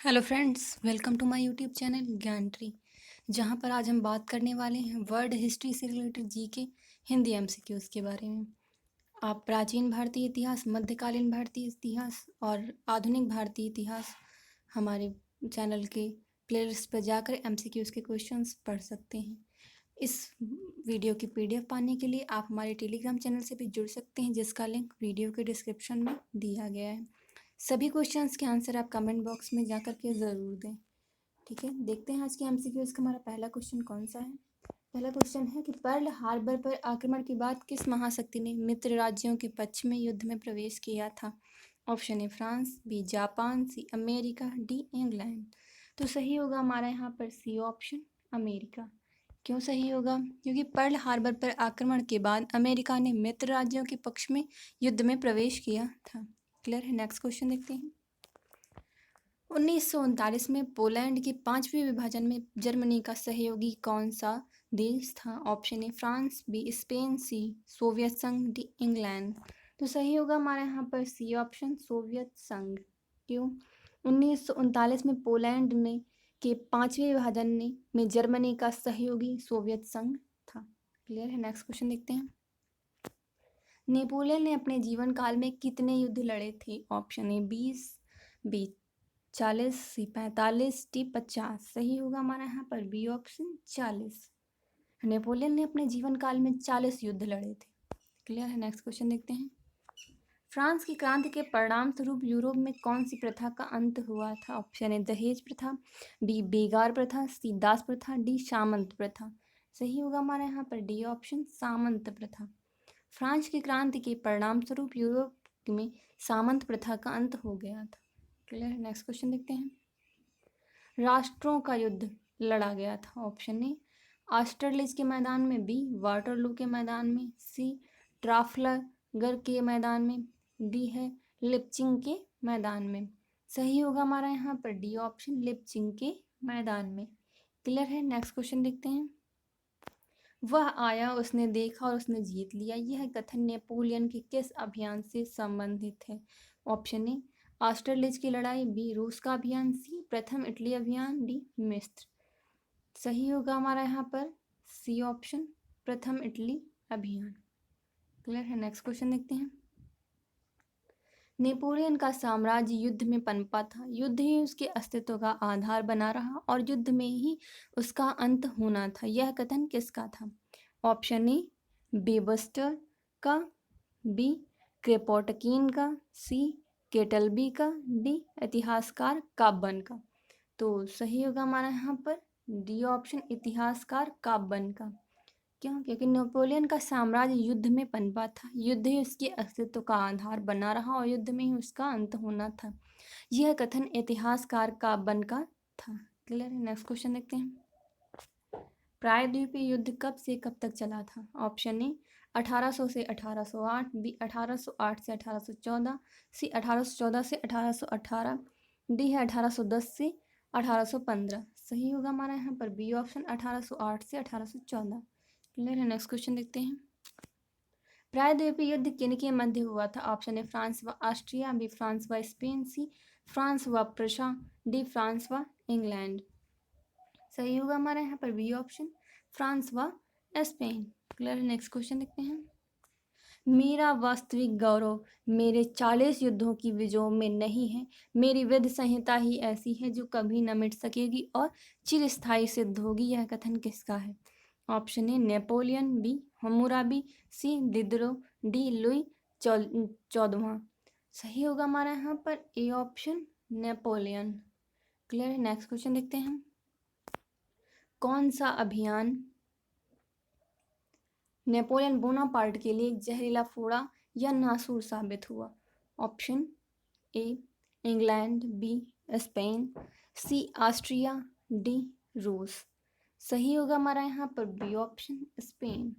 Hello friends, welcome to my YouTube channel Gyan tree. जहाँ पर आज हम बात करने वाले हैं वर्ल्ड हिस्ट्री से रिलेटेड जीके हिंदी एमसीक्यूज़ के बारे में। आप प्राचीन भारतीय इतिहास, मध्यकालीन भारतीय इतिहास और आधुनिक भारतीय इतिहास हमारे चैनल के प्लेलिस्ट पर जाकर एमसीक्यूज़ के क्वेश्चंस पढ़ सकते हैं। इस वीडियो की पीडीएफ पाने के लिए आप हमारे टेलीग्राम चैनल से भी जुड़ सकते हैं, जिसका लिंक वीडियो के डिस्क्रिप्शन में दिया गया है। सभी क्वेश्चंस के आंसर आप कमेंट बॉक्स में जाकर के ज़रूर दें। ठीक है, देखते हैं आज के एमसीक्यूज़ का हमारा पहला क्वेश्चन कौन सा है। पहला क्वेश्चन है कि पर्ल हार्बर पर आक्रमण के बाद किस महाशक्ति ने मित्र राज्यों के पक्ष में युद्ध में प्रवेश किया था। Option A France, B Japan, C America, D England. तो सही होगा हमारा यहाँ पर सी ऑप्शन, अमेरिका। क्यों सही होगा? क्योंकि पर्ल हार्बर पर आक्रमण के बाद अमेरिका ने मित्र राज्यों के पक्ष में युद्ध में प्रवेश किया था। क्लियर है? नेक्स्ट क्वेश्चन देखते हैं। 1939 में पोलैंड के 5वें विभाजन में जर्मनी का सहयोगी कौन सा देश था। Option A France, B Spain, C Soviet संघ, डी इंग्लैंड। तो सही होगा हमारे यहाँ पर सी ऑप्शन, सोवियत संघ। क्यों? 1939 में पोलैंड में के 5वें विभाजन में जर्मनी का सहयोगी सोवियत संघ था। क्लियर है? नेक्स्ट क्वेश्चन देखते हैं। नेपोलियन ने अपने जीवन काल में कितने युद्ध लड़े थे। Option A 20, B 40, C 45, D 50। सही होगा हमारा यहाँ पर बी ऑप्शन 40। नेपोलियन ने अपने जीवन काल में 40 युद्ध लड़े थे। क्लियर है? नेक्स्ट क्वेश्चन देखते हैं। फ्रांस की क्रांति के परिणाम स्वरूप यूरोप में कौन सी प्रथा का अंत हुआ था। ऑप्शन ए दहेज प्रथा, बी बेगार प्रथा, सी दास प्रथा, डी सामंत प्रथा। सही होगा हमारा यहाँ पर डी ऑप्शन, सामंत प्रथा। फ्रांस की क्रांति के परिणाम स्वरूप यूरोप में सामंत प्रथा का अंत हो गया था। क्लियर है? नेक्स्ट क्वेश्चन देखते हैं। राष्ट्रों का युद्ध लड़ा गया था। ऑप्शन ए ऑस्टरलिच के मैदान में, बी वाटरलू के मैदान में, सी ट्राफलगर के मैदान में, डी है लिपचिंग के मैदान में। सही होगा हमारा यहाँ पर डी ऑप्शन, लिपचिंग के मैदान में। क्लियर है? नेक्स्ट क्वेश्चन देखते हैं। वह आया, उसने देखा और उसने जीत लिया, यह कथन नेपोलियन के किस अभियान से संबंधित है। ऑप्शन ए ऑस्टरलिच की लड़ाई, बी रूस का अभियान, सी प्रथम इटली अभियान, डी मिस्र। सही होगा हमारा यहाँ पर सी ऑप्शन, प्रथम इटली अभियान। क्लियर है? नेक्स्ट क्वेश्चन देखते हैं। नेपोलियन का साम्राज्य युद्ध में पनपा था, युद्ध ही उसके अस्तित्व का आधार बना रहा और युद्ध में ही उसका अंत होना था, यह कथन किसका था। ऑप्शन ए बेबस्टर का, बी क्रेपोटकीन का, सी केटलबी का, डी इतिहासकार काब्बन का। तो सही होगा हमारा यहाँ पर डी ऑप्शन, इतिहासकार काब्बन का। क्यों? क्योंकि नेपोलियन का साम्राज्य युद्ध में पनपा था, युद्ध ही उसके अस्तित्व का आधार बना रहा और युद्ध में ही उसका अंत होना था, यह कथन इतिहासकार काब्बन का था। क्लियर है? नेक्स्ट क्वेश्चन देखते हैं। प्रायद्वीपीय युद्ध कब से कब तक चला था। ऑप्शन ए 1800 से 1808, बी 1808 से 1814, सी 1814 से 1818, डी है 1810 से 1815। सही होगा हमारा यहाँ पर बी ऑप्शन, 1808 से 1814। क्लियर है? नेक्स्ट क्वेश्चन देखते हैं। प्रायद्वीपीय युद्ध किनके मध्य हुआ था। ऑप्शन ए फ्रांस व ऑस्ट्रिया, बी फ्रांस व स्पेन, सी फ्रांस व प्रशा, डी फ्रांस व इंग्लैंड। सही होगा हमारा यहाँ पर बी ऑप्शन, फ्रांस व स्पेन। क्लियर है? नेक्स्ट क्वेश्चन देखते हैं। मेरा वास्तविक गौरव मेरे 40 युद्धों की विजयों में नहीं है, मेरी विधि संहिता ही ऐसी है जो कभी न मिट सकेगी और चिरस्थायी सिद्ध होगी, यह कथन किसका है। Option A Napoleon, B Hammurabi, C Diderot, D Louis 14वां। सही होगा हमारा यहाँ पर ए ऑप्शन, नेपोलियन। क्लियर है? नेक्स्ट क्वेश्चन देखते हैं। कौन सा अभियान नेपोलियन बोनापार्ट के लिए जहरीला फोड़ा या नासूर साबित हुआ। Option A England, B Spain, C Austria, D रूस। सही होगा हमारा यहाँ पर बी ऑप्शन, स्पेन।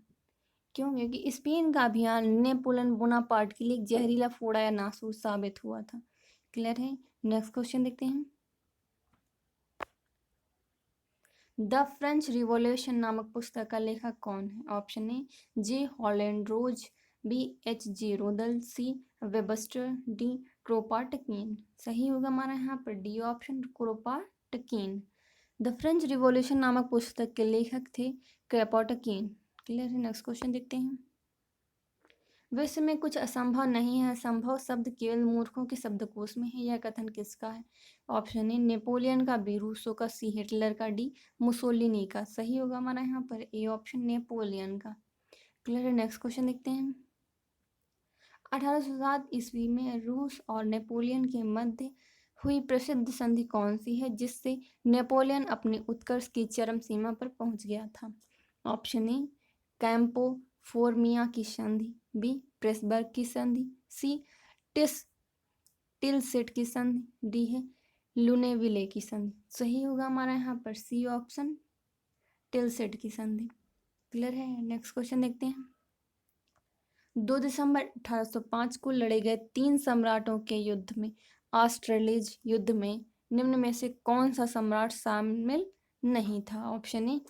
क्यों? क्योंकि स्पेन का अभियान नेपोलियन बोनापार्ट के लिए जहरीला फोड़ा या नासूर साबित हुआ था। क्लियर है? नेक्स्ट क्वेश्चन देखते हैं। द फ्रेंच रिवॉल्यूशन नामक पुस्तक का लेखक कौन है। Option A J Holland Rose, B H J Rodel, C Webster, D Kropotkin. सही होगा हमारा यहाँ पर D option Kropotkin. The French Revolution नामक पुस्तक के लेखक थे क्रोपाटकीन। क्लियर है। नेक्स्ट क्वेश्चन देखते हैं। विश्व में कुछ असंभव नहीं है, संभव शब्द केवल मूर्खों के शब्दकोश में है। यह कथन किसका है? ऑप्शन ए नेपोलियन का, बी रूसो का, सी हिटलर का, डी मुसोलिनी का। सही होगा हमारा यहाँ पर ए ऑप्शन नेपोलियन का। क्लियर है। नेक्स्ट क्वेश्चन देखते हैं। 1807 ईस्वी में रूस और नेपोलियन के मध्य हुई प्रसिद्ध संधि कौन सी है, जिससे नेपोलियन अपने उत्कर्ष की चरम सीमा पर पहुंच गया था? ऑप्शन ए कैंपो फोर्मिया की संधि, बी प्रेसबर्ग की संधि, सी टिलसेट की संधि, डी है लुनेविले की संधि। सही होगा हमारा यहाँ पर सी ऑप्शन टिलसेट की संधि। क्लियर है। नेक्स्ट क्वेश्चन देखते हैं। 2 दिसंबर 1805 को लड़े गए 3 सम्राटों के युद्ध में, ऑस्ट्रेलिज युद्ध में निम्न में से कौन सा सम्राट शामिल नहीं था? ऑप्शन ए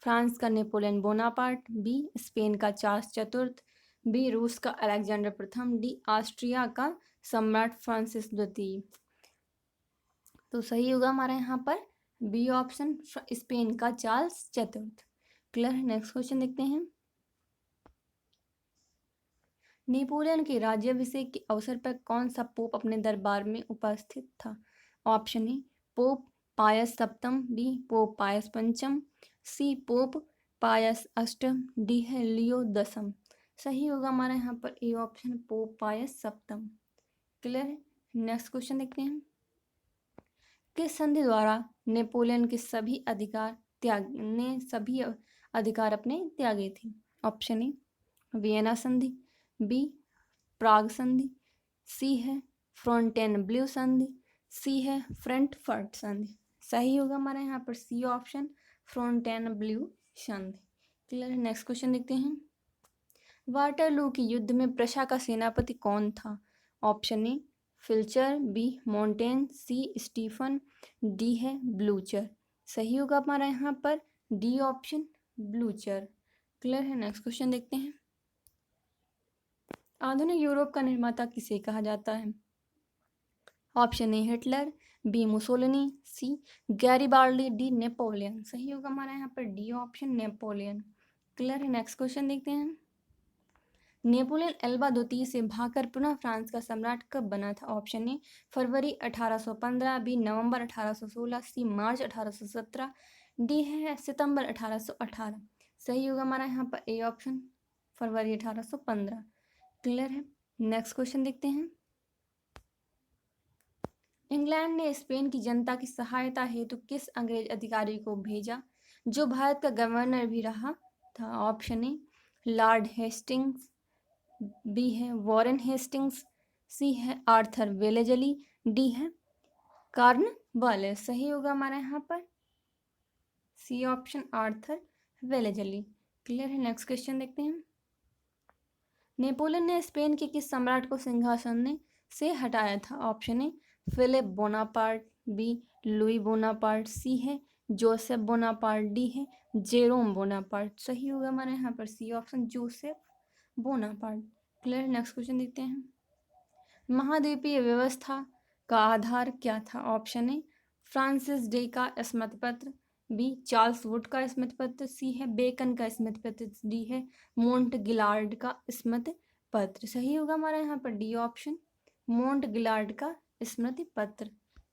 फ्रांस का नेपोलियन बोनापार्ट, बी स्पेन का चार्ल्स चतुर्थ, बी रूस का अलेक्जेंडर प्रथम, डी ऑस्ट्रिया का सम्राट फ्रांसिस द्वितीय। तो सही होगा हमारा यहाँ पर बी ऑप्शन स्पेन का चार्ल्स चतुर्थ। क्लियर है। नेक्स्ट क्वेश्चन देखते हैं। नेपोलियन के राज्याभिषेक के अवसर पर कौन सा पोप अपने दरबार में उपस्थित था? ऑप्शन ए पोप पायस सप्तम, बी पोप पायस पंचम, सी पोप पायस अष्टम, डी है लियो दसम। सही होगा हमारा यहाँ पर ए ऑप्शन पोप पायस सप्तम। क्लियर है। नेक्स्ट क्वेश्चन देखते हैं। किस संधि द्वारा नेपोलियन के सभी अधिकार अपने त्यागे थे? ऑप्शन ए वियना संधि, बी प्राग संधि, सी है फ्रॉन्टेनब्ल्यू संधि, सी है फ्रैंकफर्ट संधि। सही होगा हमारा यहाँ पर सी ऑप्शन फ्रॉन्टेनब्ल्यू संधि। क्लियर है। नेक्स्ट क्वेश्चन देखते हैं। वाटरलू के युद्ध में प्रशा का सेनापति कौन था? Option A Filcher, B Montaigne, C Stephen, D है ब्लूचर। सही होगा हमारा यहाँ पर डी ऑप्शन ब्लूचर। क्लियर है। नेक्स्ट क्वेश्चन देखते हैं। आधुनिक यूरोप का निर्माता किसे कहा जाता है? Option A Hitler, B Mussolini, C Garibaldi, D Napoleon. सही होगा हमारा यहाँ पर डी ऑप्शन नेपोलियन। क्लियर है। नेक्स्ट क्वेश्चन देखते हैं। नेपोलियन एल्बा द्वितीय से भागकर पुनः फ्रांस का सम्राट कब बना था? ऑप्शन ए फरवरी 1815, बी नवंबर 1816, सी मार्च 1817, डी है सितंबर 1818। सही होगा हमारा यहाँ पर ए ऑप्शन फरवरी 1815। क्लियर है। नेक्स्ट क्वेश्चन देखते हैं। इंग्लैंड ने स्पेन की जनता की सहायता हेतु किस अंग्रेज अधिकारी को भेजा, जो भारत का गवर्नर भी रहा था? Option A Lord Hastings, B है वॉरेन हेस्टिंग्स, सी है आर्थर वेलेजली, डी है कॉर्नवालिस। सही होगा हमारा यहाँ पर C option Arthur Wellesley. Clear है। नेक्स्ट क्वेश्चन देखते हैं। नेपोलियन ने स्पेन के किस सम्राट को सिंहासन से हटाया था? Option A Philip Bonaparte, B Louis Bonaparte, C है जोसेफ बोनापार्ट, डी है जेरोम बोनापार्ट। सही होगा हमारे यहाँ पर C option Joseph Bonaparte. Clear. Next question देखते हैं। महाद्वीपीय व्यवस्था का आधार क्या था? ऑप्शन ए फ्रांसिस डे का स्मृति पत्र, बी चार्ल्स वुड का स्मृति पत्र, सी है बेकन का स्मृति पत्र, डी है मोंट गिलार्ड का स्मृति पत्र। सही होगा हमारा यहाँ पर डी ऑप्शन मोंट गिलार्ड का स्मृति पत्र।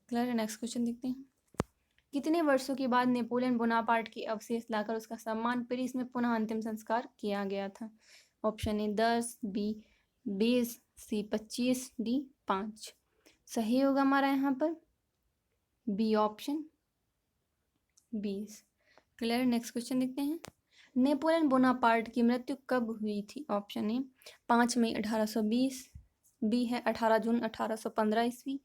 क्लियर है। नेक्स्ट क्वेश्चन देखते हैं। कितने वर्षों के बाद नेपोलियन बोनापार्ट के अवशेष लाकर उसका सम्मान पेरिस में पुनः अंतिम संस्कार किया गया था? Option A 10, B 20, C 25, D 5। सही होगा हमारा यहाँ पर B option 20। Clear. Next question देखते हैं। नेपोलियन बोनापार्ट की मृत्यु कब हुई थी? ऑप्शन ए 5 मई 1820, बी है 18 जून 1815 ईस्वी,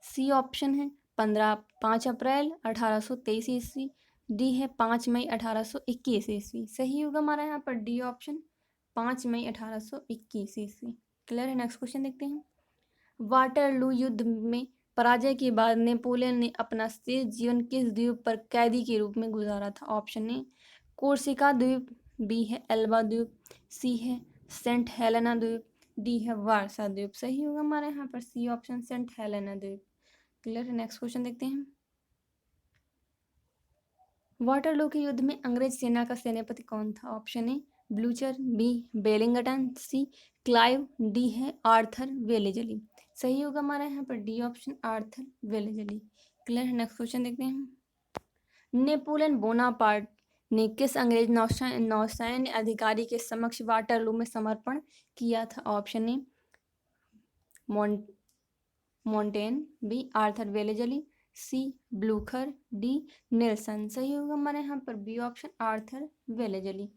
सी ऑप्शन है 5 अप्रैल 1823 ईस्वी, डी है 5 मई 1821 ईस्वी। सही होगा हमारा यहाँ पर डी ऑप्शन 5 मई 1821 ईस्वी। क्लियर है। नेक्स्ट क्वेश्चन देखते हैं। वाटरलू युद्ध में पराजय के बाद नेपोलियन ने अपना शेष जीवन किस द्वीप पर कैदी के रूप में गुजारा था? ऑप्शन ए कोर्सिका द्वीप, बी है एल्बा द्वीप, सी है सेंट हेलेना द्वीप, डी है वारसा द्वीप। सही होगा हमारे यहाँ पर सी ऑप्शन सेंट हेलेना द्वीप। क्लियर है। नेक्स्ट क्वेश्चन देखते हैं। वाटरलू के युद्ध में अंग्रेज सेना का सेनापति कौन था? Option A Blucher, B Bellington, C Clive, D है आर्थर वेलेजली। सही होगा हमारे यहाँ पर D option Arthur Wellesley. Clear है। नेक्स्ट क्वेश्चन देखते हैं। नेपोलियन बोनापार्ट ने किस अंग्रेज नौसैन्य अधिकारी के समक्ष वाटरलू में समर्पण किया था? Option A Montaigne, B Arthur Wellesley, C Blucher, D Nelson. सही होगा हमारे यहाँ पर B option Arthur Wellesley.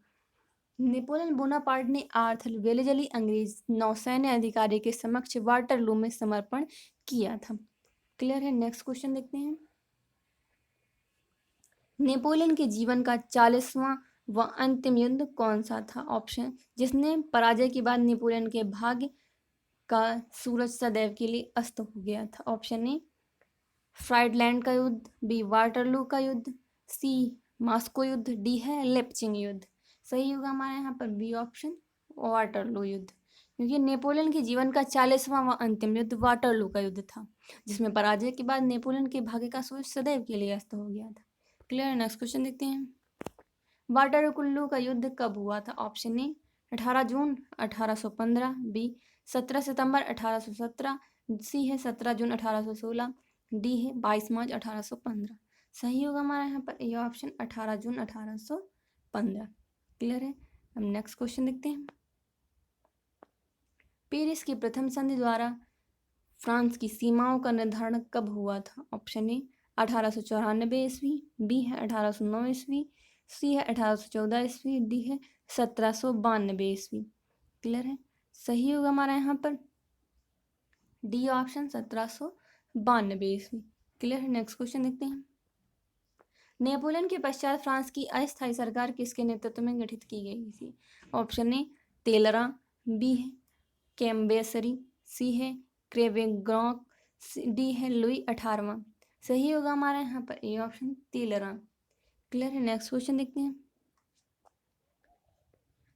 Napoleon Bonaparte ने आर्थर वेलेजली अंग्रेज नौसैन्य अधिकारी के समक्ष वाटरलू में समर्पण किया था। क्लियर है। नेक्स्ट क्वेश्चन देखते हैं। नेपोलियन के जीवन का 40वां व अंतिम युद्ध कौन सा था? ऑप्शन जिसने पराजय के बाद नेपोलियन के भाग्य का सूरज सदैव के लिए अस्त हो गया था। ऑप्शन ए फ्राइडलैंड का युद्ध, बी वाटरलू का युद्ध, सी मास्को युद्ध, डी है लेप्चिंग युद्ध। सही होगा हमारे यहाँ पर बी ऑप्शन वाटरलू युद्ध, क्योंकि नेपोलियन के जीवन का 40वां व अंतिम युद्ध वाटरलू का युद्ध था, जिसमें पराजय के बाद नेपोलियन के भाग्य का सूरज सदैव के लिए अस्त हो गया था। क्लियर। नेक्स्ट क्वेश्चन देखते हैं। वाटरलू का युद्ध कब हुआ था? ऑप्शन ए 18 जून 1815, बी 17 सितंबर 1817, सी है 17 जून 1816, डी है 22 मार्च 1815। सही होगा हमारा यहाँ पर ये ऑप्शन 18 जून 1815। क्लियर है। अब नेक्स्ट क्वेश्चन देखते हैं। पेरिस की प्रथम संधि द्वारा फ्रांस की सीमाओं का निर्धारण कब हुआ था? ऑप्शन ए 1894 ईस्वी, बी है 1809 ईस्वी, सी है 1814 ईस्वी, डी है 1792 ईस्वी। क्लियर है। सही होगा हमारा यहाँ पर डी ऑप्शन 1792 ईस्वी। क्लियर है। नेक्स्ट क्वेश्चन देखते हैं। नेपोलियन के पश्चात फ्रांस की अस्थायी सरकार किसके नेतृत्व में गठित की गई थी? ऑप्शन ए तेलरा, बी है कैम्बेसरी, सी है क्रेवेग्रॉक, डी है लुई 18वां। सही होगा हमारा यहाँ पर ए ऑप्शन तेलरा। क्लियर है। नेक्स्ट क्वेश्चन देखते हैं।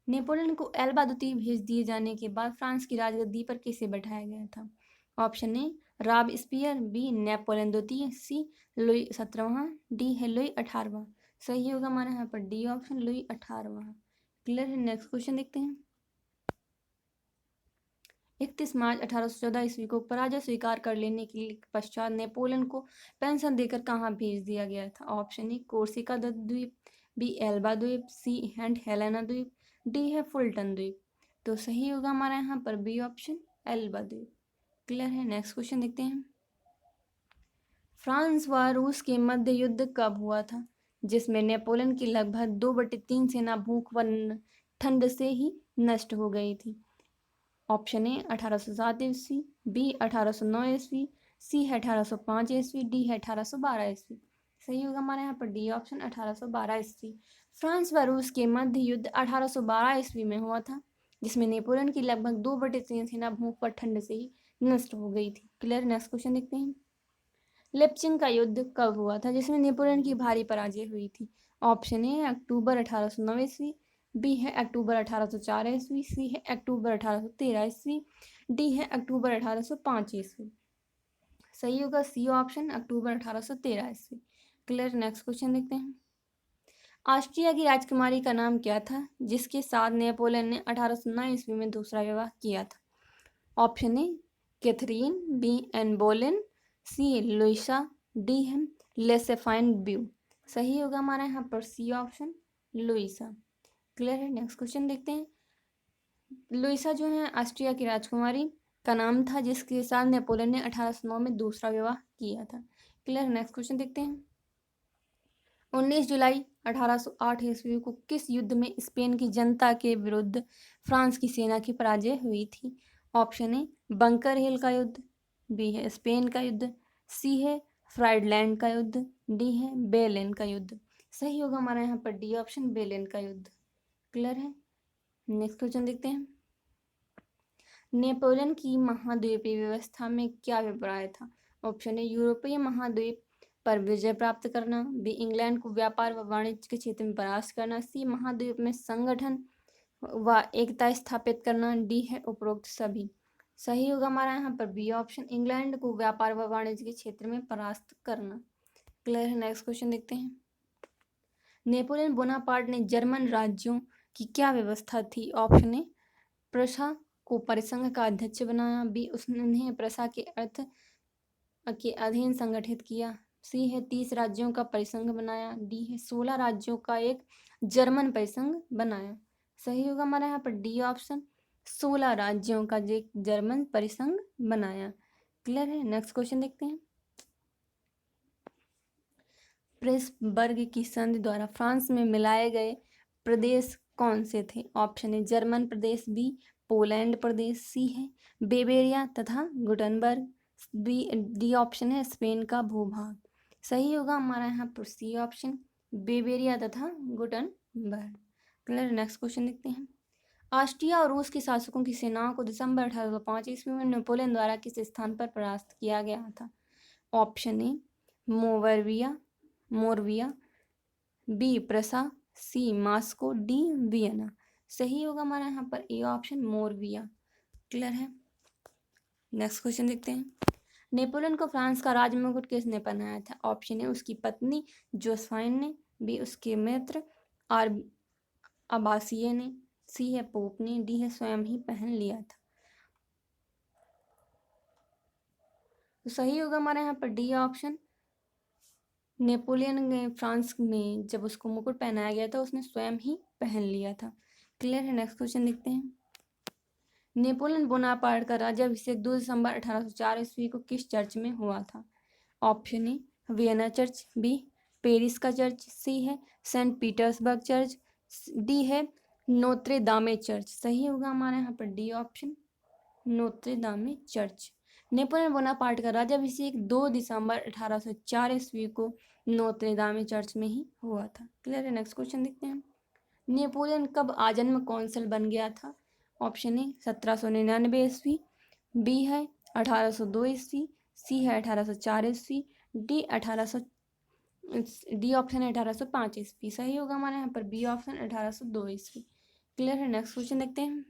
नेपोलियन को एल्बा द्वीप भेज दिए जाने के बाद फ्रांस की राजगद्दी पर किसे बैठाया गया था? Option A Robespierre, B Napoleon द्वितीय, सी लुई 17वां, डी है लुई 18वां। सही होगा हमारे यहाँ पर डी ऑप्शन लुई 18वां। क्लियर है। नेक्स्ट क्वेश्चन देखते हैं। 31 मार्च 1814 ईस्वी को पराजय स्वीकार कर लेने के पश्चात नेपोलियन को पेंशन देकर कहाँ भेज दिया गया था? ऑप्शन ए कोर्सिका द्वीप, बी एल्बा द्वीप, सी सेंट हेलेना द्वीप, डी है फुलटन द्वीप। तो सही होगा हमारा यहाँ पर बी ऑप्शन एल्बा द्वीप। क्लियर है। नेक्स्ट क्वेश्चन देखते हैं। फ्रांस व रूस के मध्य युद्ध कब हुआ था, जिसमें नेपोलियन की लगभग 2/3 सेना भूख व ठंड से ही नष्ट हो गई थी? ऑप्शन ए 1807 ईस्वी, बी 1809 ईस्वी, सी है 1805 ईस्वी, डी है 1812 ईस्वी। सही होगा हमारे यहाँ पर डी ऑप्शन 1812 ईस्वी। फ्रांस व रूस के मध्य युद्ध 1812 ईस्वी में हुआ था, जिसमें नेपोलियन की लगभग 2/3 सेना भूख व ठंड से ही नष्ट हो गई थी। क्लियर। नेक्स्ट क्वेश्चन देखते हैं। लेप्चिंग का युद्ध कब हुआ था, जिसमें नेपोलियन की भारी पराजय हुई थी? ऑप्शन ए अक्टूबर 1809 ईस्वी, बी है अक्टूबर 1804 ईस्वी, सी है अक्टूबर 1813 ईस्वी, डी है अक्टूबर 1805 ईस्वी। सही होगा सी ऑप्शन अक्टूबर 1813 ईस्वी। क्लियर। नेक्स्ट क्वेश्चन देखते हैं। ऑस्ट्रिया की राजकुमारी का नाम क्या था, जिसके साथ नेपोलियन ने 1809 ईस्वी में दूसरा विवाह किया था? Option A Catherine, B Anne Boleyn, C Luisa, D है लेसेफाइन ब्यू। सही होगा हमारा यहाँ पर सी ऑप्शन लुइसा। क्लियर है। नेक्स्ट क्वेश्चन देखते हैं। लुइसा जो है ऑस्ट्रिया की राजकुमारी का नाम था, जिसके साथ नेपोलियन ने 1809 में दूसरा विवाह किया था। क्लियर। नेक्स्ट क्वेश्चन देखते हैं। 19 जुलाई 1808 ईस्वी को किस युद्ध में स्पेन की जनता के विरुद्ध फ्रांस की सेना की पराजय हुई थी? ऑप्शन ए बंकर हिल का युद्ध, बी है स्पेन का युद्ध, सी है फ्राइडलैंड का युद्ध, डी है बेलेन का युद्ध। सही होगा हमारा यहाँ पर डी ऑप्शन बेलेन का युद्ध। क्लियर है। नेक्स्ट क्वेश्चन देखते हैं। नेपोलियन की महाद्वीपीय व्यवस्था में क्या अभिप्राय था? ऑप्शन ए यूरोपीय महाद्वीप पर विजय प्राप्त करना, बी इंग्लैंड को व्यापार व वाणिज्य के क्षेत्र में परास्त करना, सी महाद्वीप में संगठन व एकता स्थापित करना, डी है उपरोक्त सभी। सही होगा हमारा यहाँ पर बी ऑप्शन, इंग्लैंड को व्यापार व वाणिज्य के क्षेत्र में परास्त करना। क्लियर है। नेक्स्ट क्वेश्चन देखते हैं। नेपोलियन बोनापार्ट ने जर्मन राज्यों की क्या व्यवस्था थी? ऑप्शन ए, प्रशा को परिसंघ का अध्यक्ष बनाया, बी उसने उन्हें प्रशा के अर्थ के अधीन संगठित किया, सी है 30 राज्यों का परिसंघ बनाया, डी है 16 राज्यों का एक जर्मन परिसंघ बनाया। सही होगा हमारा यहाँ पर डी ऑप्शन, 16 राज्यों का एक जर्मन परिसंघ बनाया। क्लियर है। नेक्स्ट क्वेश्चन देखते हैं। प्रेसबर्ग की संधि द्वारा फ्रांस में मिलाए गए प्रदेश कौन से थे? ऑप्शन ए जर्मन प्रदेश, बी पोलैंड प्रदेश, सी है बेवेरिया तथा गुटनबर्ग, बी डी ऑप्शन है स्पेन का भूभाग। सही होगा हमारा यहाँ पर सी ऑप्शन, बेवेरिया तथा गुटनबर्ग। क्लियर। नेक्स्ट क्वेश्चन देखते हैं। ऑस्ट्रिया और रूस के शासकों की सेनाओं को दिसंबर 1805 ईस्वी में नेपोलियन द्वारा किस स्थान पर परास्त किया गया था? Option A Moravia, B Prussia, C Moscow, D Vienna. सही होगा हमारा यहाँ पर ए ऑप्शन मोरविया। क्लियर है। नेक्स्ट क्वेश्चन देखते हैं। नेपोलियन को फ्रांस का राजमुकुट किसने पहनाया था? ऑप्शन ए उसकी पत्नी जोसेफाइन ने, बी उसके मित्र और अब्बासिये ने, सी है पोप ने, डी है स्वयं ही पहन लिया था। तो सही होगा हमारे यहाँ पर डी ऑप्शन, नेपोलियन ने फ्रांस में जब उसको मुकुट पहनाया गया था उसने स्वयं ही पहन लिया था। क्लियर है। नेक्स्ट क्वेश्चन देखते हैं। नेपोलियन बोनापार्ट का राज्याभिषेक 2 दिसंबर 1804 ईस्वी को किस चर्च में हुआ था? Option A Vienna church, B Paris का चर्च, सी है सेंट पीटर्सबर्ग चर्च, डी है नोत्रे दामे चर्च। सही होगा हमारे यहाँ पर डी ऑप्शन, नोत्रे दामे चर्च। नेपोलियन बोनापार्ट का राज्याभिषेक 2 दिसंबर 1804 ईस्वी को नोत्रे दामे चर्च में ही हुआ था। क्लियर है। नेक्स्ट क्वेश्चन देखते हैं। नेपोलियन कब आजन्म कौंसल बन गया था? ऑप्शन ए 1799 ईस्वी, बी है 1802 ईस्वी, सी है 1804 ईस्वी, डी 1800 डी ऑप्शन है 1805 ईस्वी। सही होगा हमारे यहाँ पर बी ऑप्शन 1802 ईस्वी। क्लियर है। नेक्स्ट क्वेश्चन देखते हैं।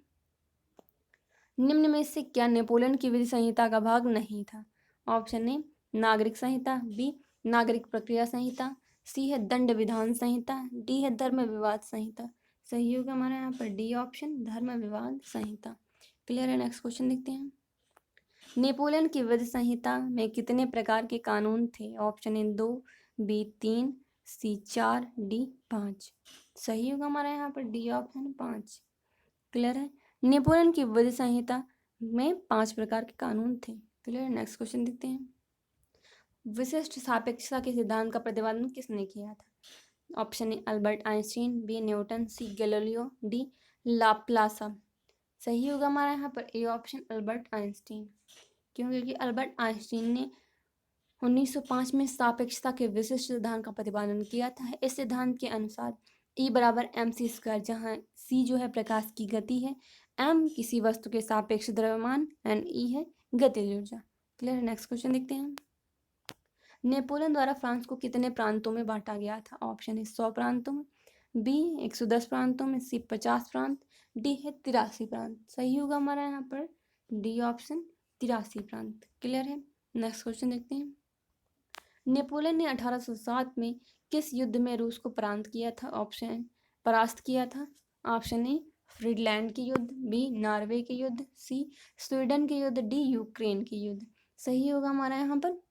निम्न में से क्या नेपोलियन की विधि संहिता का भाग नहीं था? ऑप्शन ए नागरिक संहिता, बी नागरिक प्रक्रिया संहिता, सी है दंड विधान संहिता, डी है धर्म विवाद संहिता। सही होगा हमारे यहाँ पर डी ऑप्शन, धर्म विवाद संहिता। क्लियर है। नेक्स्ट क्वेश्चन देखते हैं। नेपोलियन की विधि संहिता में कितने प्रकार के कानून थे? Option A 2, B 3, C 4, D 5। सही होगा हमारा यहाँ पर डी ऑप्शन 5। क्लियर है। नेपोलियन की विधि संहिता में 5 प्रकार के कानून थे। क्लियर। नेक्स्ट क्वेश्चन देखते हैं। विशिष्ट सापेक्षता के सिद्धांत का प्रतिपादन किसने किया था? Option A Albert Einstein, B Newton, C Galileo, D Laplace. सही होगा हमारा यहाँ पर ए ऑप्शन, अल्बर्ट आइंस्टीन। क्यों? क्योंकि अल्बर्ट आइंस्टीन ने 1905 में सापेक्षता के विशिष्ट सिद्धांत का प्रतिपादन किया था। इस सिद्धांत के अनुसार E बराबर mc², जहाँ c जो है प्रकाश की गति है, m किसी वस्तु के सापेक्ष द्रव्यमान, एंड E है गतिज ऊर्जा। क्लियर। नेक्स्ट क्वेश्चन देखते हैं। नेपोलियन द्वारा फ्रांस को कितने प्रांतों में बांटा गया था? ऑप्शन है 100 प्रांतों में, बी 110 प्रांतों में, सी 50 प्रांत, डी है 83 प्रांत। सही होगा हमारा यहाँ पर डी ऑप्शन, 83 प्रांत। क्लियर है। नेक्स्ट क्वेश्चन देखते हैं। नेपोलियन ने 1807 में किस युद्ध में रूस को परास्त किया था? ऑप्शन ए फ्रीडलैंड के युद्ध, बी नॉर्वे के युद्ध, सी स्वीडन के युद्ध, डी यूक्रेन के युद्ध। सही होगा हमारा यहाँ पर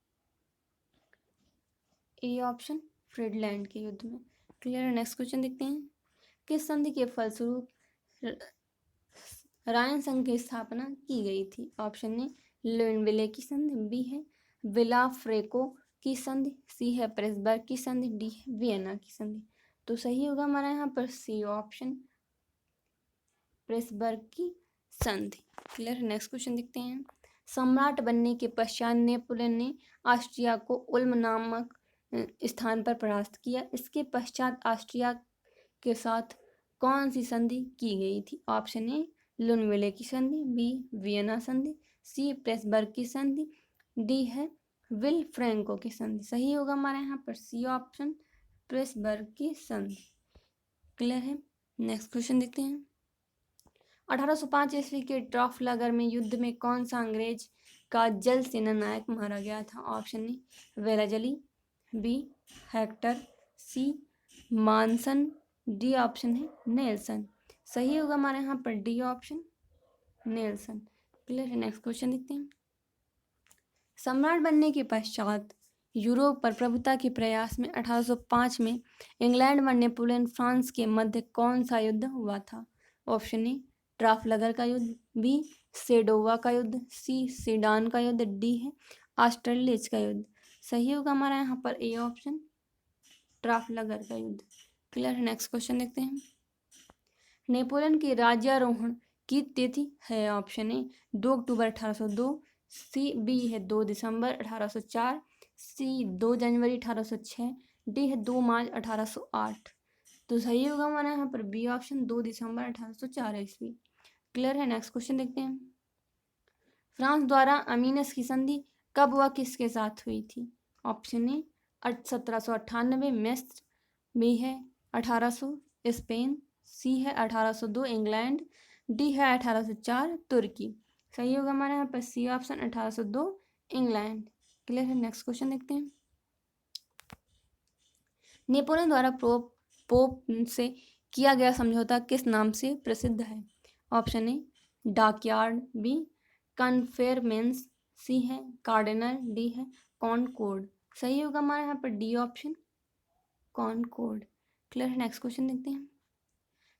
ए ऑप्शन, फ्रीडलैंड के युद्ध में। क्लियर है। नेक्स्ट क्वेश्चन देखते हैं। किस संधि के फलस्वरूप रायन संघ की स्थापना की गई थी? ऑप्शन ए लुइनविले की संधि, बी है विला फ्रेको की संधि, सी है प्रेसबर्ग की संधि, डी है वियना की संधि। तो सही होगा हमारा यहाँ पर सी ऑप्शन, प्रेसबर्ग की संधि। क्लियर। नेक्स्ट क्वेश्चन देखते हैं। सम्राट बनने के पश्चात नेपोलियन ने ऑस्ट्रिया को उल्म नामक स्थान पर परास्त किया। इसके पश्चात ऑस्ट्रिया के साथ कौन सी संधि की गई थी? ऑप्शन ए लुइनविले की संधि, बी वियना संधि, सी प्रेसबर्ग की संधि, डी है विल फ्रैंको की संधि। सही होगा हमारे यहाँ पर सी ऑप्शन, प्रेसबर्ग की संधि। क्लियर है। नेक्स्ट क्वेश्चन देखते हैं। 1805 ईस्वी के ट्राफलगर में युद्ध में कौन सा अंग्रेज का जल सेना नायक मारा गया था? Option A Wellesley, B Hector, C Manson, D option है नेल्सन। सही होगा हमारे यहाँ पर डी ऑप्शन नेल्सन। क्लियर है। नेक्स्ट क्वेश्चन देखते हैं। सम्राट बनने के पश्चात यूरोप पर प्रभुता के प्रयास में 1805 में इंग्लैंड व नेपोलियन फ्रांस के मध्य कौन सा युद्ध हुआ था? ऑप्शन ए ट्राफलगर का युद्ध, बी सेडोवा का युद्ध, सी सीडान का युद्ध, डी है ऑस्ट्रेलिज का युद्ध। सही होगा हमारा यहाँ पर ए ऑप्शन ट्राफलगर का युद्ध। क्लियर है। नेक्स्ट क्वेश्चन देखते हैं। नेपोलियन के राज्यारोहण की तिथि है? Option A 2 October 1802, C B है 2 दिसंबर 1804, सी 2 जनवरी 1806, डी है 2 मार्च 1808। तो सही होगा हमारा यहाँ पर बी ऑप्शन 2 दिसंबर 1804 ईस्वी। क्लियर है। नेक्स्ट क्वेश्चन देखते हैं। फ्रांस द्वारा अमीनस की संधि कब व किसके साथ हुई थी? ऑप्शन ए 1798 मिस्र, बी है 1800 स्पेन, सी है 1802 इंग्लैंड, डी है 1804 तुर्की। सही होगा हमारे यहाँ पर सी ऑप्शन 1802 इंग्लैंड। क्लियर है। नेक्स्ट क्वेश्चन देखते हैं। नेपोलियन द्वारा पोप से किया गया समझौता किस नाम से प्रसिद्ध है? ऑप्शन ए डाकयार्ड, बी कन्फेरमेंस, सी है कार्डिनल, डी है कॉनकोर्ड। सही होगा हमारे यहाँ पर डी ऑप्शन कॉनकोर्ड। क्लियर है। नेक्स्ट क्वेश्चन देखते हैं।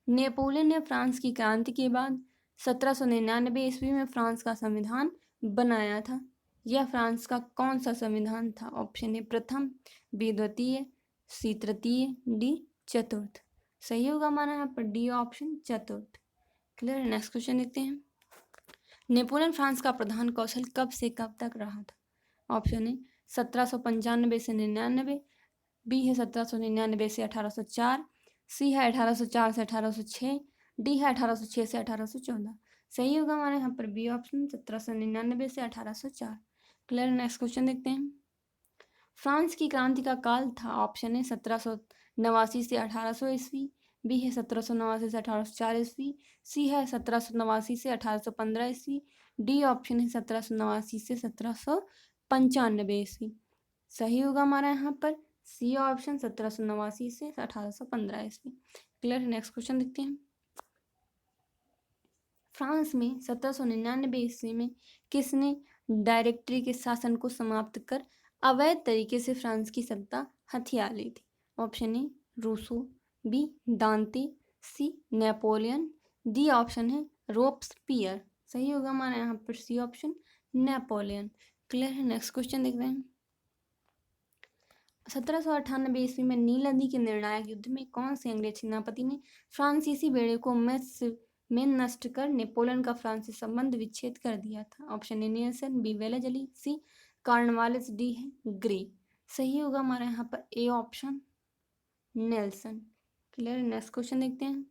नेपोलियन ने फ्रांस की क्रांति के बाद 1799 ईस्वी में फ्रांस का संविधान बनाया था। यह फ्रांस का कौन सा संविधान था? ऑप्शन ए प्रथम, बी द्वितीय, सी तृतीय, डी चतुर्थ। सही होगा हमारा यहाँ पर डी ऑप्शन चतुर्थ। क्लियर है। नेक्स्ट क्वेश्चन देखते हैं। नेपोलियन फ्रांस का प्रधान कौशल कब से कब तक रहा था? ऑप्शन ए 1795 से 99, बी है 1799 से 1804, सी है 1804 से 1806, डी है 1806 से 1814। सही होगा हमारे यहाँ पर बी ऑप्शन 1799 से 1804। क्लियर। नेक्स्ट क्वेश्चन देखते हैं। फ्रांस की क्रांति का काल था? ऑप्शन है 1789 से 1800 ईस्वी, बी है 1789 से 1804 ईस्वी, सी है 1789 से 1815 ईस्वी, डी ऑप्शन है 1789 से 1795 ईस्वी। सही होगा हमारा यहाँ पर सी ऑप्शन 1789 से 1815 ईस्वी। क्लियर। नेक्स्ट क्वेश्चन देखते हैं। फ्रांस में 1799 ईस्वी में किसने डायरेक्टरी के शासन को समाप्त कर अवैध तरीके से फ्रांस की सत्ता हथिया ली थी? ऑप्शन ए रूसो, बी दांते, सी नेपोलियन, डी ऑप्शन है रोब्सपियर। सही होगा हमारा यहाँ पर सी ऑप्शन नेपोलियन। क्लियर है। नेक्स्ट क्वेश्चन देखते हैं। 1798 ईस्वी में नील नदी के निर्णायक युद्ध में कौन से अंग्रेज सेनापति ने फ्रांसीसी बेड़े को मिस्र में नष्ट कर नेपोलियन का फ्रांस से संबंध विच्छेद कर दिया था? Option A Nelson, B Wellesley, C Cornwallis, D है ग्रे। सही होगा हमारा यहाँ पर A option Nelson. Clear. Next question देखते हैं।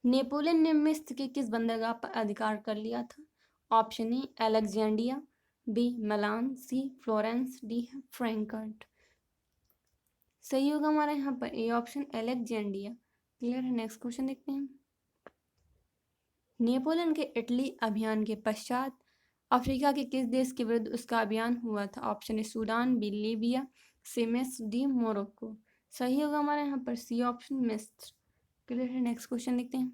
नेपोलियन ने मिस्र के किस बंदरगाह पर अधिकार कर लिया था? Option A Alexandria, B Milan, C Florence, D है फ्रैंकफर्ट। सही होगा हमारा यहाँ पर ए ऑप्शन अलेक्जेंड्रिया। क्लियर है। नेक्स्ट क्वेश्चन देखते हैं। नेपोलियन के इटली अभियान के पश्चात अफ्रीका के किस देश के विरुद्ध उसका अभियान हुआ था? Option A Sudan, B Libya, C मिस्र, डी मोरक्को। सही होगा हमारे यहाँ पर सी ऑप्शन मिस्र। क्लियर है। नेक्स्ट क्वेश्चन देखते हैं।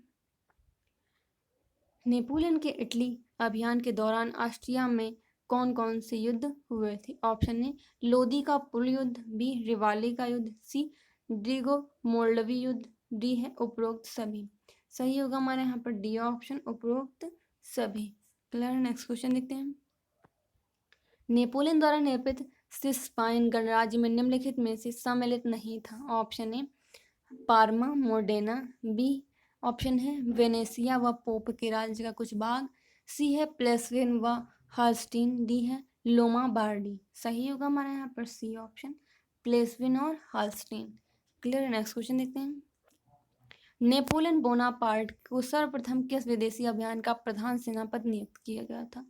नेपोलियन के इटली अभियान के दौरान ऑस्ट्रिया में कौन कौन से युद्ध हुए थे? ऑप्शन ए लोदी का पुल युद्ध, बी रिवाली का युद्ध, सी ड्रीगो मोल्डवी युद्ध, डी है उपरोक्त सभी। सही होगा हमारे यहाँ पर डी ऑप्शन उपरोक्त सभी। क्लियर। नेक्स्ट क्वेश्चन देखते हैं। नेपोलियन द्वारा निर्मित सिसपाइन गणराज्य में निम्नलिखित में से सम्मिलित नहीं था? Option A Parma Modena, B option है वेनेसिया व पोप के राज्य का कुछ भाग, सी है प्लेस्विन व हॉल्स्टीन, डी है लोमा बार्डी। सही होगा हमारे यहाँ पर सी ऑप्शन प्लेस्विन और हॉल्स्टीन। क्लियर। नेक्स्ट क्वेश्चन देखते हैं। नेपोलियन बोनापार्ट को सर्वप्रथम किस विदेशी अभियान का प्रधान सेनापति नियुक्त किया गया था?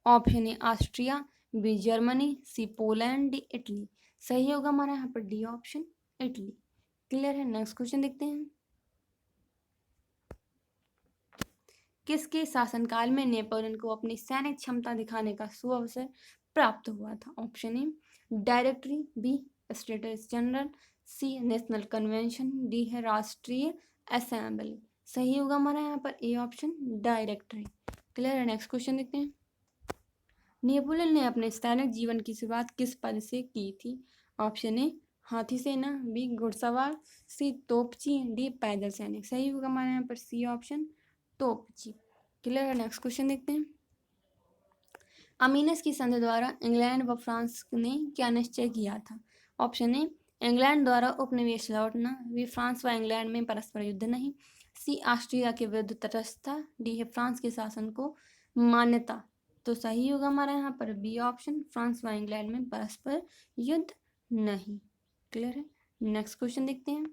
Option A Austria, B Germany, C Poland, D Italy. सही होगा हमारा यहाँ पर डी ऑप्शन इटली। क्लियर है। नेक्स्ट क्वेश्चन देखते हैं। किसके शासनकाल में नेपोलियन को अपनी सैनिक क्षमता दिखाने का सुअवसर प्राप्त हुआ था? Option A directory, B status general, C national convention, D है राष्ट्रीय असेंबली। सही होगा हमारा यहाँ पर ए ऑप्शन डायरेक्टरी। क्लियर है? नेक्स्ट क्वेश्चन देखते हैं। नेपोलियन ने अपने सैनिक जीवन की शुरुआत किस पद से की थी? ऑप्शन ए हाथी सेना, बी घुड़सवार, सी तोपची, डी पैदल सैनिक। सही होगा हमारे यहाँ पर सी ऑप्शन तोपची। क्लियर है? नेक्स्ट क्वेश्चन देखते हैं। अमीनस की संधि द्वारा इंग्लैंड व फ्रांस ने क्या निश्चय किया था? ऑप्शन ए इंग्लैंड द्वारा उपनिवेश लौटना, बी फ्रांस व इंग्लैंड में परस्पर युद्ध नहीं, सी ऑस्ट्रिया के विरुद्ध तटस्थता, डी है फ्रांस के शासन को मान्यता। तो सही होगा हमारा यहाँ पर बी ऑप्शन, फ्रांस व इंग्लैंड में परस्पर युद्ध नहीं। क्लियर है? नेक्स्ट क्वेश्चन देखते हैं।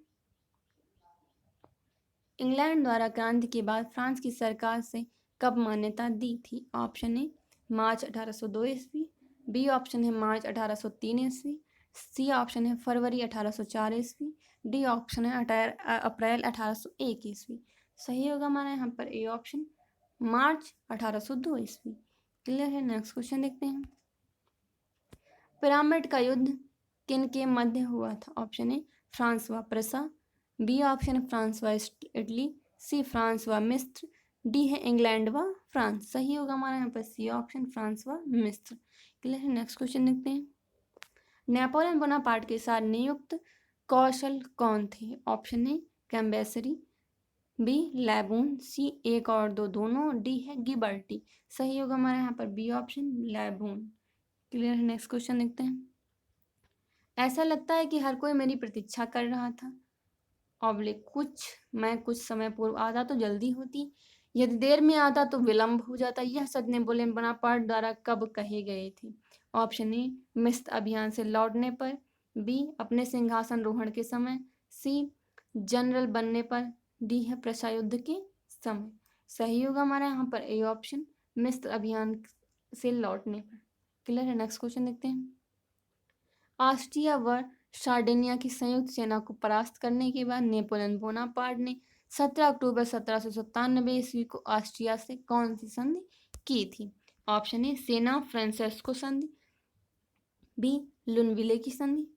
इंग्लैंड द्वारा क्रांति के बाद फ्रांस की सरकार से कब मान्यता दी थी? ऑप्शन ए मार्च 1802 ईस्वी, बी ऑप्शन है मार्च 1803 ईस्वी, सी ऑप्शन है फरवरी 1804 ईस्वी, डी ऑप्शन है अप्रैल 1801 ईस्वी। सही होगा हमारा यहाँ पर ए ऑप्शन मार्च 1802 ईस्वी। क्लियर है? नेक्स्ट क्वेश्चन देखते हैं। पिरामिड का युद्ध किन के मध्य हुआ था? ऑप्शन ए फ्रांस व प्रसा, बी ऑप्शन है फ्रांस व इटली, सी फ्रांस व मिस्र, डी है इंग्लैंड व फ्रांस। सही होगा हमारा यहाँ पर सी ऑप्शन फ्रांस व मिस्र। क्लियर है? नेक्स्ट क्वेश्चन देखते हैं। नेपोलियन बोनापार्ट के साथ नियुक्त कौशल कौन थे? ऑप्शन ए कैम्बेसरी, बी लैबून, सी एक और दो दोनों, डी है गिबर्टी। सही होगा हमारे यहाँ पर बी ऑप्शन लैबून। क्लियर है? नेक्स्ट क्वेश्चन देखते हैं। ऐसा लगता है कि हर कोई मेरी प्रतीक्षा कर रहा था, ऑब्लिक मैं कुछ समय पूर्व आता तो जल्दी होती, यदि देर में आता तो विलंब हो जाता। यह शब्द नेपोलियन बोनापार्ट द्वारा कब कहे गए थे? ऑप्शन ए मिस्र अभियान से लौटने पर, बी अपने सिंहासन रोहण के समय, सी जनरल बनने पर, डी है प्रशा युद्ध के समय। सही होगा हमारा यहाँ पर ए ऑप्शन मिस्र अभियान से लौटने पर। क्लियर है? नेक्स्ट क्वेश्चन देखते हैं। ऑस्ट्रिया व सार्डिनिया की संयुक्त सेना को परास्त करने के बाद नेपोलियन बोनापार्ट ने 17 अक्टूबर 1797 ईस्वी को ऑस्ट्रिया से कौन सी संधि की थी? ऑप्शन ए सेना फ्रांसेस्को संधि, बी लुनविले की संधि,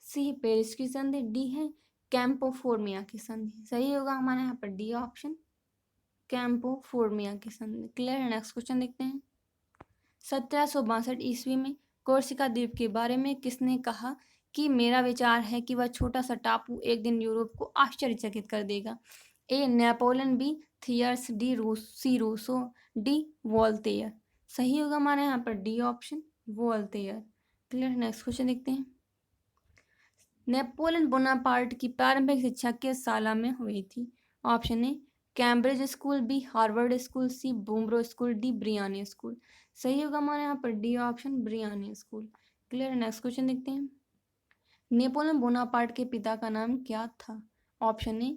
सी पेरिस की संधि, डी है कैंपो फोर्मिया की संधि। सही होगा हमारे यहाँ पर डी ऑप्शन कैंपो फोर्मिया की संधि। क्लियर है? नेक्स्ट क्वेश्चन देखते हैं। 1762 ईस्वी में कोर्सिका द्वीप के बारे में किसने कहा कि मेरा विचार है कि वह छोटा सा टापू एक दिन यूरोप को आश्चर्यचकित कर देगा? A Napoleon, B Thiers, D C Rousseau, D Voltaire. सही होगा हमारे यहाँ पर D option Voltaire. Clear? Next question देखते हैं। नेपोलियन बोनापार्ट की प्रारंभिक शिक्षा किस साल में हुई थी? Option A Cambridge school, B Harvard school, C बूम्ब्रो स्कूल, डी ब्रियानी स्कूल। सही होगा हमारे यहाँ पर D option Brienne school. Clear? Next question देखते हैं। नेपोलियन बोनापार्ट के पिता का नाम क्या था? ऑप्शन ए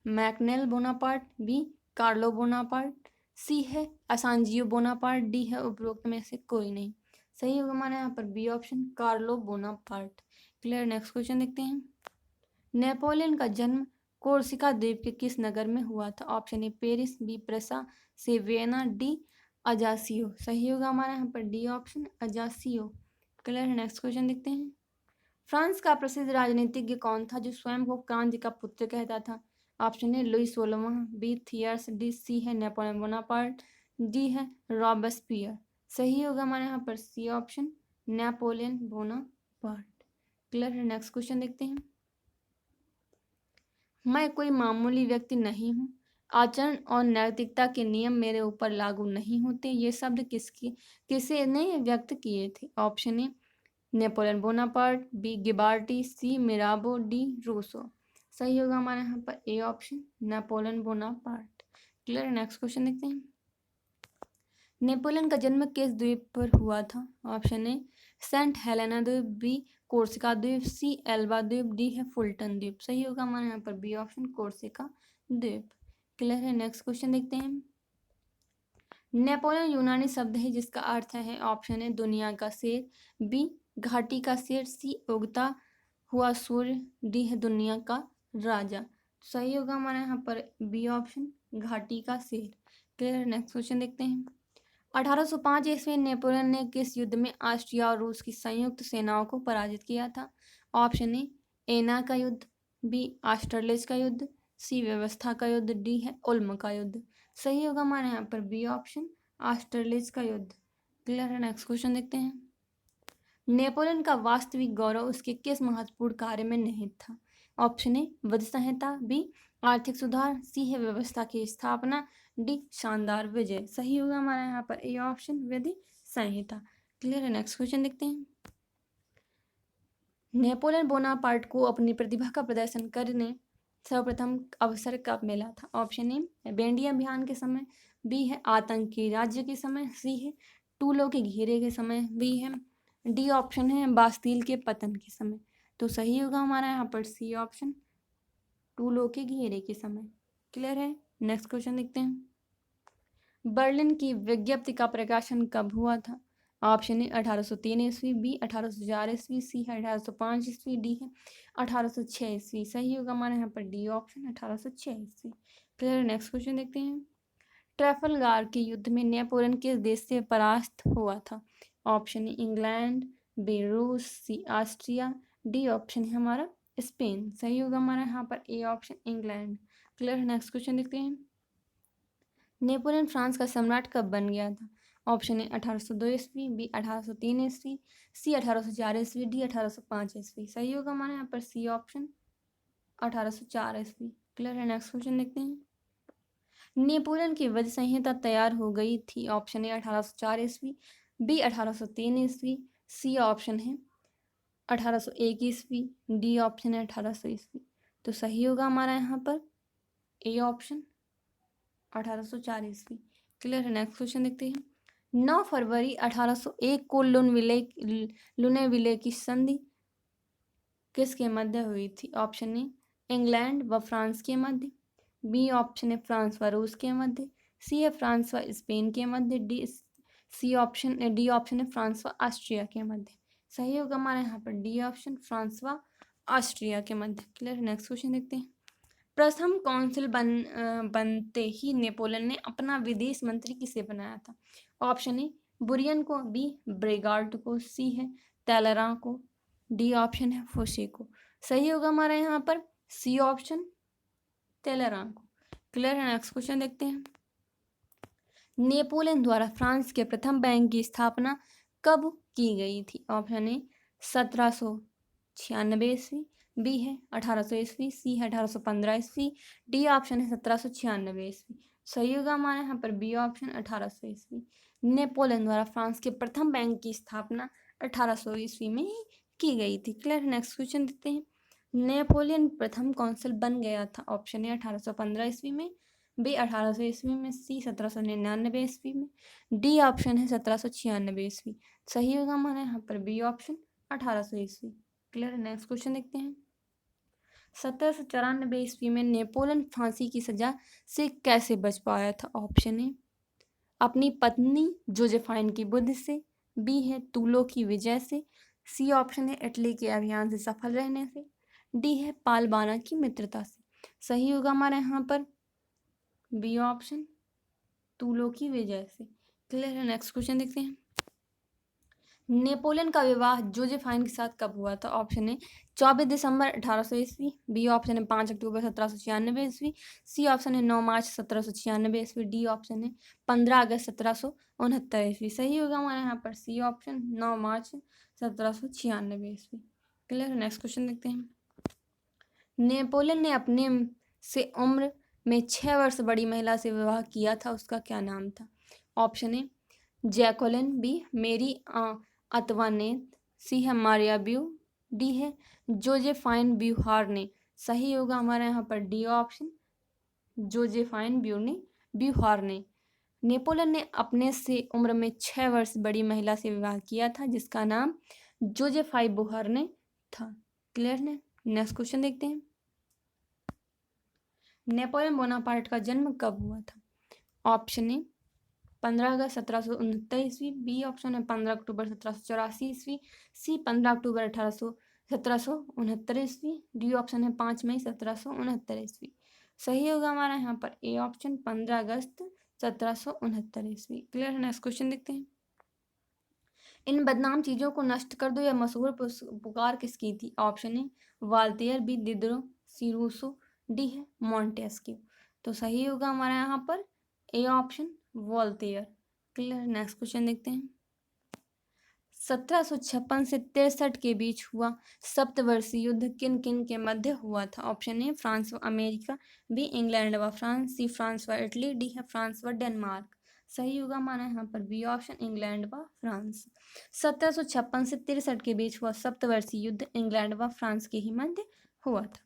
मैकनेल Bonaparte, B Carlo Bonaparte, C है असांजियो बोनापार्ट, डी है उपरोक्त में से कोई नहीं। सही होगा हमारे यहाँ पर B option Carlo Bonaparte. Clear? Next question देखते हैं। नेपोलियन का जन्म कोर्सिका द्वीप के किस नगर में हुआ था? Option A Paris, B Prussia, C Vienna, D अजासियो। सही होगा हमारे यहाँ पर डी ऑप्शन अजासियो। क्लियर? नेक्स्ट क्वेश्चन देखते हैं। फ्रांस का प्रसिद्ध राजनीतिज्ञ कौन था जो स्वयं को क्रांति का पुत्र कहता था? ऑप्शन ए लुई 16वां, बी थियर्स, डी सी है नेपोलियन बोनापार्ट, डी है रॉबेस्पियर। सही होगा हमारे यहाँ पर C option Napoleon Bonaparte. Clear है? नेक्स्ट क्वेश्चन देखते हैं। मैं कोई मामूली व्यक्ति नहीं हूँ, आचरण और नैतिकता के नियम मेरे ऊपर लागू नहीं होते। ये शब्द किसे ने व्यक्त किए थे? Option A Napoleon Bonaparte, B गिबार्टी, सी मिराबो, डी रूसो। सही होगा हमारे यहाँ पर A option Napoleon Bonaparte. Clear? Next question देखते हैं। नेपोलियन का जन्म किस द्वीप पर हुआ था? ऑप्शन ए सेंट हेलेना द्वीप, बी कोर्सिका द्वीप, सी एल्बा द्वीप, डी है फुल्टन द्वीप। सही होगा हमारे यहाँ पर बी ऑप्शन कोर्सिका द्वीप। क्लियर है? नेक्स्ट क्वेश्चन देखते हैं। नेपोलियन यूनानी शब्द है जिसका अर्थ है ऑप्शन ए दुनिया का शेर, बी घाटी का शेर, सी उगता हुआ सूर्य, डी है दुनिया का राजा। सही होगा हमारे यहाँ पर बी ऑप्शन घाटी का शेर। क्लियर। नेक्स्ट क्वेश्चन देखते हैं। 1805 ईस्वी में नेपोलियन ने किस युद्ध में ऑस्ट्रिया और रूस की संयुक्त सेनाओं को पराजित किया था? ऑप्शन ए एना का युद्ध, बी ऑस्टरलिच का युद्ध, सी व्यवस्था का युद्ध, डी है उल्म का युद्ध। सही होगा हमारे यहाँ पर बी ऑप्शन, ऑस्टरलिच का युद्ध। क्लियर है। नेक्स्ट क्वेश्चन देखते हैं। नेपोलियन का वास्तविक गौरव उसके किस महत्वपूर्ण कार्य में निहित था? ऑप्शन ए वध संहिता, बी आर्थिक सुधार, सी है व्यवस्था की स्थापना, डी शानदार विजय। सही होगा हमारा यहाँ पर A option, Vidhi Samhita. Clear है। नेक्स्ट क्वेश्चन देखते हैं। नेपोलियन बोनापार्ट को अपनी प्रतिभा का प्रदर्शन करने सर्वप्रथम अवसर कब मिला था? ऑप्शन ए बेंडी अभियान के समय, बी है आतंकी राज्य के समय, सी है टूलों के घेरे के समय, बी है डी ऑप्शन है बास्तील के पतन के समय। तो सही होगा हमारा यहाँ पर सी ऑप्शन, टूलों के घेरे के समय। क्लियर है। नेक्स्ट क्वेश्चन देखते हैं। बर्लिन की विज्ञप्ति का प्रकाशन कब हुआ था? ऑप्शन ए 1803 ईस्वी, बी 1804 ईस्वी, सी है 1805 ईस्वी, डी है 1806 ईस्वी। सही होगा हमारे यहाँ पर डी ऑप्शन, 1806 ईस्वी। फिर नेक्स्ट क्वेश्चन देखते हैं। ट्रैफलगार के युद्ध में नेपोलियन किस देश से परास्त हुआ था? ऑप्शन ए इंग्लैंड, बी रूस, सी ऑस्ट्रिया, डी ऑप्शन है हमारा स्पेन। सही होगा हमारा यहाँ पर A option, England. Clear. Next question देखते हैं। नेपोलियन फ्रांस का सम्राट कब बन गया था? ऑप्शन ए 1802 ईस्वी, बी 1803 ईस्वी, सी 1804 ईस्वी, डी 1805 ईस्वी। सही होगा हमारे यहाँ पर सी ऑप्शन, 1804 ईस्वी। क्लियर है। नेक्स्ट क्वेश्चन देखते हैं। नेपोलियन की वध संहिता तैयार हो गई थी? ऑप्शन ए 1804 ईस्वी, बी 1803 ईस्वी, सी ऑप्शन है 1801 ईस्वी, डी ऑप्शन है 1800 ईस्वी। तो सही होगा हमारा यहाँ पर ए ऑप्शन, 1804 ईस्वी। क्लियर है। नेक्स्ट क्वेश्चन देखते हैं। 9 फरवरी 1801 को लुनेविले की संधि किसके मध्य हुई थी? ऑप्शन ए इंग्लैंड व फ्रांस के मध्य, बी ऑप्शन है फ्रांस व रूस के मध्य, सी है फ्रांस व स्पेन के मध्य, डी ऑप्शन है फ्रांस व ऑस्ट्रिया के मध्य। सही होगा हमारे यहाँ पर डी ऑप्शन, फ्रांस व ऑस्ट्रिया के मध्य। क्लियर। नेक्स्ट क्वेश्चन देखते हैं। प्रथम कौंसिल बनते ही नेपोलियन ने अपना विदेश मंत्री किसे बनाया था? ऑप्शन ए बुरियन को, बी ब्रेगार्ड को, सी है तैलरा को, डी ऑप्शन है फोशे को। सही होगा हमारा यहाँ पर सी ऑप्शन, तैलरा को। क्लियर है। नेक्स्ट क्वेश्चन देखते हैं। नेपोलियन द्वारा फ्रांस के प्रथम बैंक की स्थापना कब की गई थी? ऑप्शन ए 1796 ईस्वी, बी है 1800 ईस्वी, सी है 1815 ईस्वी, डी ऑप्शन है 1796 ईस्वी। सही होगा हमारे यहाँ पर बी ऑप्शन, 1800 ईस्वी। नेपोलियन द्वारा फ्रांस के प्रथम बैंक की स्थापना 1800 ईस्वी में ही की गई थी। क्लियर। नेक्स्ट क्वेश्चन देखते हैं। नेपोलियन प्रथम कौंसिल बन गया था? ऑप्शन ए 1815 ईस्वी में, बी 1800 ईस्वी में, सी 1799 ईस्वी में, डी ऑप्शन है 1796 ईस्वी। सही होगा हमारे यहाँ पर बी ऑप्शन, 1800 ईस्वी। क्लियर है। नेक्स्ट क्वेश्चन देखते हैं। 1794 ईस्वी में नेपोलियन फांसी की सजा से कैसे बच पाया था? ऑप्शन ए अपनी पत्नी जोजेफाइन की बुद्धि से, बी है तूलों की विजय से, सी ऑप्शन है इटली के अभियान से सफल रहने से, डी है पालबाना की मित्रता से। सही होगा हमारे यहाँ पर बी ऑप्शन, तूलों की विजय से। क्लियर है। नेक्स्ट क्वेश्चन देखते हैं। नेपोलियन का विवाह जोजेफाइन के साथ कब हुआ था? ऑप्शन ए 24 दिसंबर 1800 ईस्वी, बी ऑप्शन है 5 अक्टूबर 1796 ईस्वी, सी ऑप्शन है 9 मार्च 1796 ईस्वी, डी ऑप्शन है 15 अगस्त 1769 ईस्वी। सही होगा हमारे यहाँ पर सी ऑप्शन, 9 मार्च 1796 ईस्वी। क्लियर। नेक्स्ट क्वेश्चन देखते हैं। नेपोलियन ने अपने से उम्र में 6 वर्ष बड़ी महिला से विवाह किया था, उसका क्या नाम था? ऑप्शन ए जैकोलिन, बी मेरी अतवानेत, सी है मारिया ब्यू, डी है जोजेफाइन ब्यूहार्ने। सही होगा हमारे यहाँ पर डी ऑप्शन, जोजेफाइन ब्यूहार्ने। नेपोलियन ने अपने से उम्र में 6 वर्ष बड़ी महिला से विवाह किया था जिसका नाम जोजेफाइन ब्यूहार्ने था। क्लियर है। नेक्स्ट क्वेश्चन देखते हैं। नेपोलियन बोनापार्ट का जन्म कब हुआ था? ऑप्शन ए 15 अगस्त 1769 ईस्वी, बी ऑप्शन है 15 अक्टूबर 1784 ईस्वी, सी 15 अक्टूबर 1769 ईस्वी, डी ऑप्शन है 5 मई 1769 ईस्वी। सही होगा हमारा यहाँ पर ए ऑप्शन, 15 अगस्त 1769 ईस्वी। क्लियर है? नेक्स्ट क्वेश्चन देखते हैं। इन बदनाम चीजों को नष्ट कर दो, या मशहूर पुकार किसकी थी? Option A Voltaire, B Diderot, C Rousseau, D है मॉन्टेस्क्यू। तो सही होगा हमारा यहाँ पर A option, Voltaire. Clear? Next question देखते हैं। 1756 से 63 के बीच हुआ सप्तवर्षीय युद्ध किन किन के मध्य हुआ था? ऑप्शन ए फ्रांस व अमेरिका, बी इंग्लैंड व फ्रांस, सी फ्रांस व इटली, डी है फ्रांस व डेनमार्क। सही होगा हमारा यहाँ पर बी ऑप्शन, इंग्लैंड व फ्रांस। 1756 से 63 के बीच हुआ सप्तवर्षीय युद्ध इंग्लैंड व फ्रांस के ही मध्य हुआ था।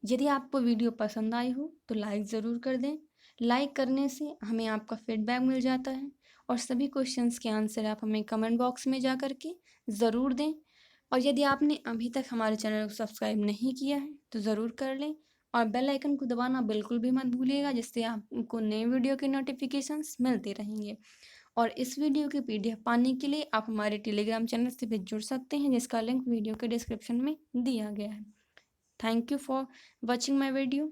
यदि आपको वीडियो पसंद आई हो तो लाइक ज़रूर कर दें। लाइक करने से हमें आपका फीडबैक मिल जाता है, और सभी क्वेश्चंस के आंसर आप हमें कमेंट बॉक्स में जा कर के ज़रूर दें। और यदि आपने अभी तक हमारे चैनल को सब्सक्राइब नहीं किया है तो ज़रूर कर लें, और बेल आइकन को दबाना बिल्कुल भी मत भूलिएगा, जिससे आपको नए वीडियो के नोटिफिकेशंस मिलते रहेंगे। और इस वीडियो की PDF पाने के लिए आप हमारे टेलीग्राम चैनल से भी जुड़ सकते हैं, जिसका लिंक वीडियो के डिस्क्रिप्शन में दिया गया है। Thank you for watching my video.